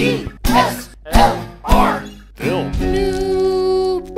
DSLR Film Noob.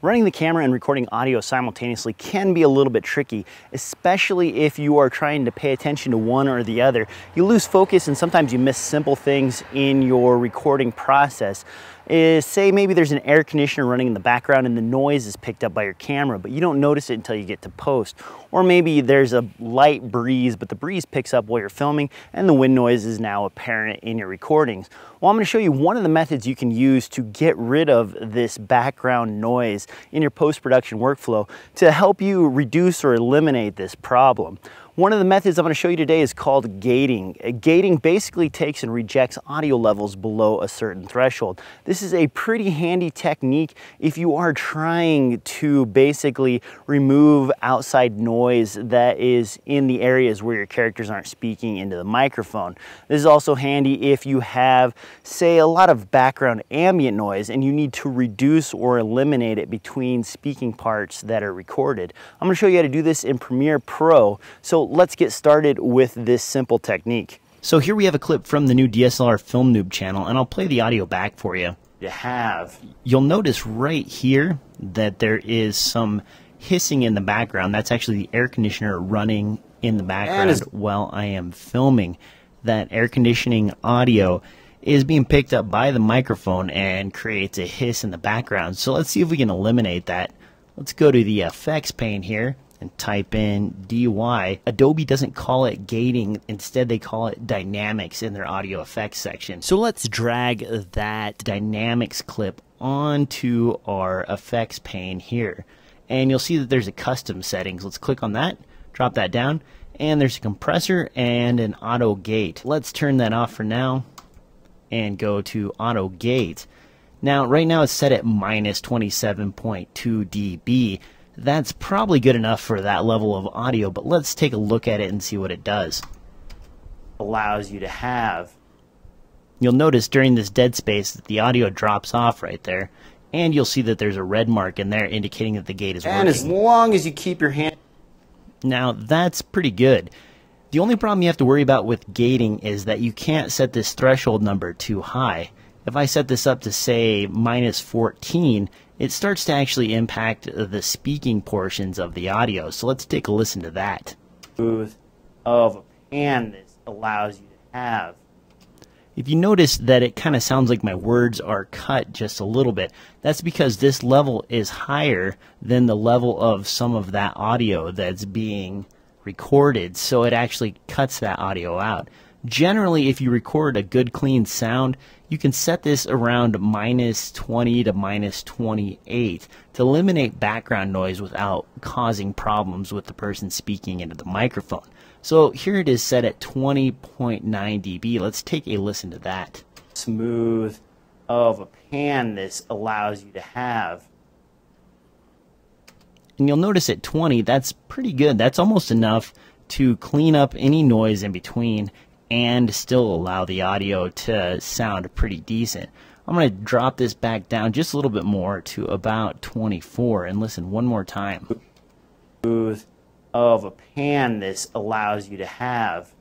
Running the camera and recording audio simultaneously can be a little bit tricky, especially if you are trying to pay attention to one or the other. You lose focus and sometimes you miss simple things in your recording process. Say maybe there's an air conditioner running in the background and the noise is picked up by your camera, but you don't notice it until you get to post. Or maybe there's a light breeze, but the breeze picks up while you're filming and the wind noise is now apparent in your recordings. Well, I'm going to show you one of the methods you can use to get rid of this background noise in your post-production workflow to help you reduce or eliminate this problem. One of the methods I'm going to show you today is called gating. Gating basically takes and rejects audio levels below a certain threshold. This is a pretty handy technique if you are trying to basically remove outside noise that is in the areas where your characters aren't speaking into the microphone. This is also handy if you have, say, a lot of background ambient noise and you need to reduce or eliminate it between speaking parts that are recorded. I'm going to show you how to do this in Premiere Pro. So let's get started with this simple technique. So here we have a clip from the new DSLR Film Noob channel, and I'll play the audio back for you. You'll notice right here that there is some hissing in the background. That's actually the air conditioner running in the background while I am filming. That air conditioning audio is being picked up by the microphone and creates a hiss in the background. So let's see if we can eliminate that. Let's go to the effects pane here and type in DY. Adobe doesn't call it gating, instead they call it dynamics in their audio effects section. So let's drag that dynamics clip onto our effects pane here. And you'll see that there's a custom settings. Let's click on that, drop that down, and there's a compressor and an auto gate. Let's turn that off for now and go to auto gate. Now right now it's set at minus 27.2 dB. That's probably good enough for that level of audio, but let's take a look at it and see what it does. Allows you to have. You'll notice during this dead space that the audio drops off right there, and you'll see that there's a red mark in there indicating that the gate is working. And as long as you keep your hand... Now that's pretty good. The only problem you have to worry about with gating is that you can't set this threshold number too high. If I set this up to, say, minus 14, it starts to actually impact the speaking portions of the audio. So let's take a listen to that. Smooth of a pan this allows you to have. If you notice that it kind of sounds like my words are cut just a little bit, that's because this level is higher than the level of some of that audio that's being recorded, so it actually cuts that audio out. Generally, if you record a good clean sound, you can set this around minus 20 to minus 28 to eliminate background noise without causing problems with the person speaking into the microphone. So here it is set at 20.9 dB. Let's take a listen to that. Smooth of a pan this allows you to have. And you'll notice at 20, that's pretty good. That's almost enough to clean up any noise in between and still allow the audio to sound pretty decent. I'm going to drop this back down just a little bit more to about 24 and listen one more time. Smooth of a pan this allows you to have.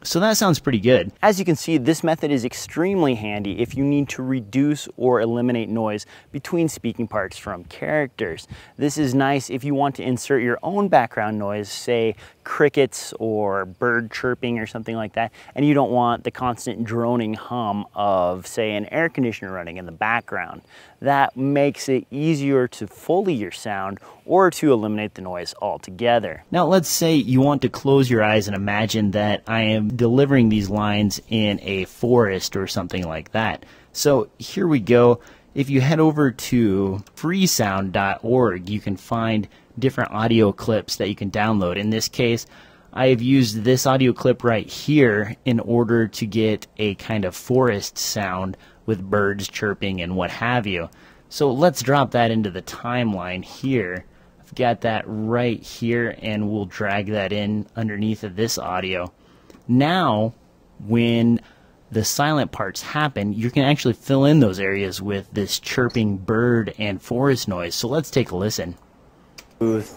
So that sounds pretty good. As you can see, this method is extremely handy if you need to reduce or eliminate noise between speaking parts from characters. This is nice if you want to insert your own background noise, say crickets or bird chirping or something like that, and you don't want the constant droning hum of, say, an air conditioner running in the background. That makes it easier to Foley your sound or to eliminate the noise altogether. Now let's say you want to close your eyes and imagine that I am delivering these lines in a forest or something like that. So here we go. If you head over to freesound.org, you can find different audio clips that you can download. In this case, I have used this audio clip right here in order to get a kind of forest sound with birds chirping and what have you. So let's drop that into the timeline here. I've got that right here, and we'll drag that in underneath of this audio. Now, when the silent parts happen, you can actually fill in those areas with this chirping bird and forest noise. So let's take a listen. Smooth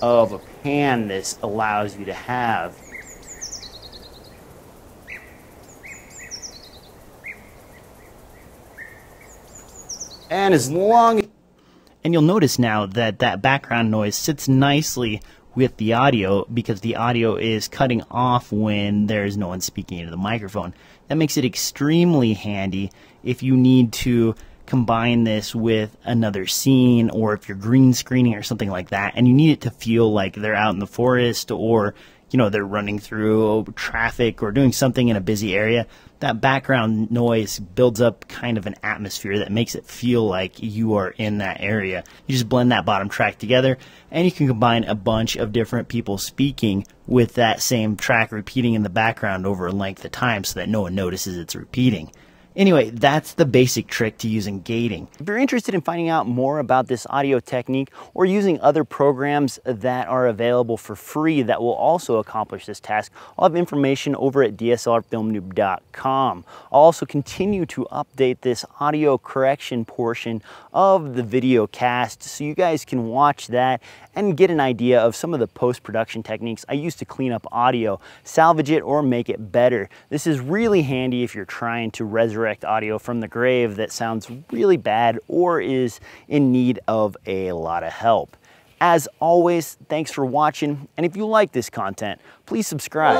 of a pan this allows you to have. And as long And you'll notice now that that background noise sits nicely with the audio because the audio is cutting off when there's no one speaking into the microphone. That makes it extremely handy if you need to combine this with another scene, or if you're green screening or something like that and you need it to feel like they're out in the forest, or you know, they're running through traffic or doing something in a busy area. That background noise builds up kind of an atmosphere that makes it feel like you are in that area. You just blend that bottom track together and you can combine a bunch of different people speaking with that same track repeating in the background over a length of time so that no one notices it's repeating. Anyway, that's the basic trick to using gating. If you're interested in finding out more about this audio technique or using other programs that are available for free that will also accomplish this task, I'll have information over at DSLRFilmNoob.com. I'll also continue to update this audio correction portion of the video cast so you guys can watch that and get an idea of some of the post-production techniques I use to clean up audio, salvage it, or make it better. This is really handy if you're trying to resurrect audio from the grave that sounds really bad or is in need of a lot of help. As always, thanks for watching, and if you like this content, please subscribe.